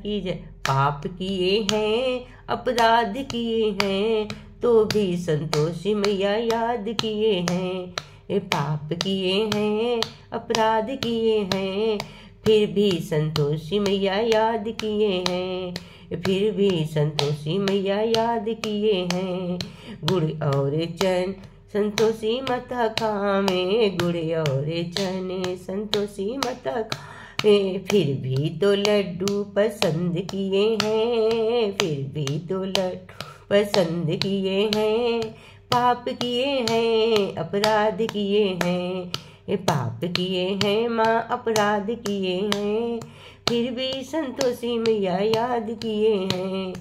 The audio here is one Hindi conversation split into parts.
की जय। पाप किए हैं अपराध किए हैं तो भी संतोषी मैया याद किए हैं। पाप किए हैं अपराध किए हैं फिर भी संतोषी मैया याद किए हैं। फिर भी संतोषी मैया याद किए हैं। गुड़ और चन संतोषी माता खावे, गुड़ और चने संतोषी माता खावे। फिर भी तो लड्डू पसंद किए हैं, फिर भी तो लड्डू पसंद किए हैं। पाप किए हैं अपराध किए हैं, पाप किए हैं माँ अपराध किए हैं। फिर भी संतोषी मैया याद किए हैं,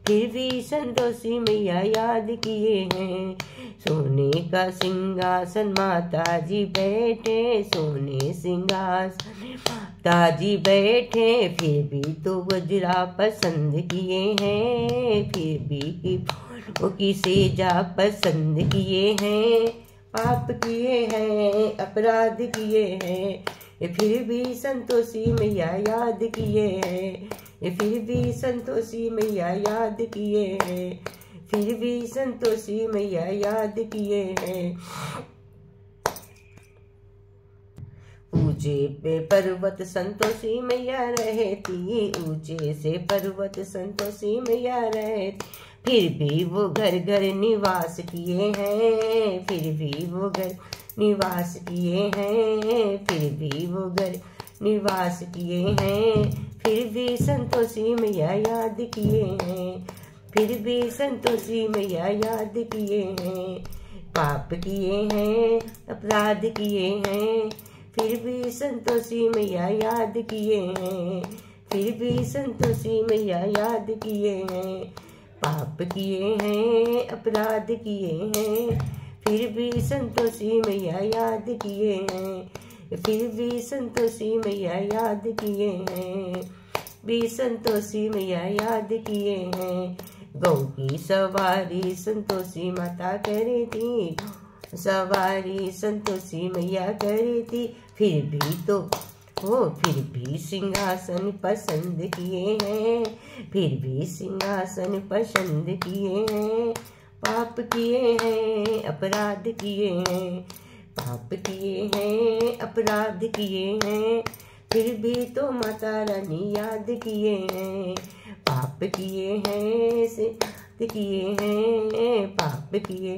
फिर भी संतोषी मैया याद किए हैं। सोने का सिंहासन माता जी बैठे, सोने सिंहासन माता जी बैठे। फिर भी तो वज्रा पसंद किए हैं, फिर भी फूलों की सेजा पसंद किए हैं। पाप किए हैं अपराध किए हैं फिर भी संतोषी मैया याद किए हैं, फिर भी संतोषी मैया याद किए हैं, फिर भी संतोषी मैया याद किए हैं। ऊंचे पे पर्वत संतोषी मैया रहती, ऊंचे से पर्वत संतोषी मैया रहती। फिर भी वो घर घर निवास किए हैं, फिर भी वो घर निवास किए हैं, फिर भी वो घर निवास किए हैं। फिर भी संतोषी मैया याद किए हैं, फिर भी संतोषी मैया याद किए हैं। पाप किए हैं अपराध किए हैं फिर भी संतोषी मैया याद किए हैं, फिर भी संतोषी मैया याद किए हैं। पाप किए हैं अपराध किए हैं फिर भी संतोषी मैया याद किए हैं, फिर भी संतोषी मैया याद किए हैं, भी संतोषी मैया याद किए हैं। गौ की सवारी संतोषी माता करी थी, सवारी संतोषी मैया करी थी। फिर भी तो फिर भी सिंहासन पसंद किए हैं, फिर भी सिंहासन पसंद किए हैं। पाप किए हैं अपराध किए हैं, पाप किए हैं अपराध किए हैं फिर भी तो माता रानी याद किए हैं। पाप किए हैं सिद्ध किए हैं, पाप किए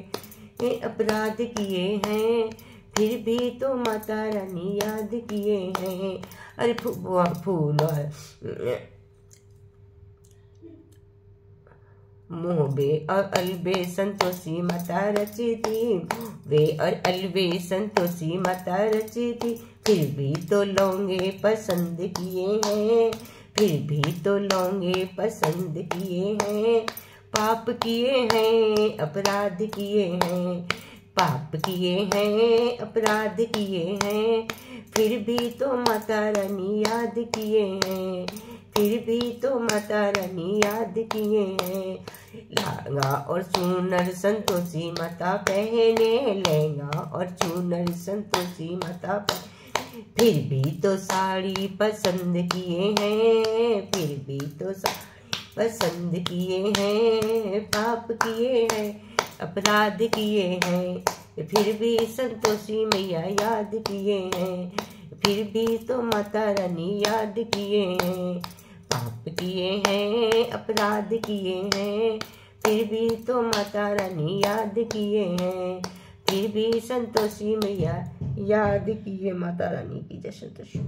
अपराध किए हैं फिर भी तो माता रानी याद किए हैं। अरे फूल मोहबे और अलबे संतोषी माता रची थी, वे और अलबे संतोषी माता रची थी। फिर भी तो लौंगे पसंद किए हैं, फिर भी तो लौंगे पसंद किए हैं। पाप किए हैं अपराध किए हैं, पाप किए हैं अपराध किए हैं फिर भी तो माता रानी याद किए हैं, फिर भी तो माता रानी याद किए हैं। लहंगा और चूनर संतोषी माता पहने, लहंगा और चूनर संतोषी माता पहने फिर भी तो साड़ी पसंद किए हैं, फिर भी तो साड़ी पसंद किए हैं। पाप किए हैं अपराध किए हैं फिर भी संतोषी मैया याद किए हैं, फिर भी तो माता रानी याद किए हैं। पाप किए हैं अपराध किए हैं फिर भी तो माता रानी याद किए हैं, फिर भी संतोषी मैया याद किए। माता रानी की जय। संतोषी।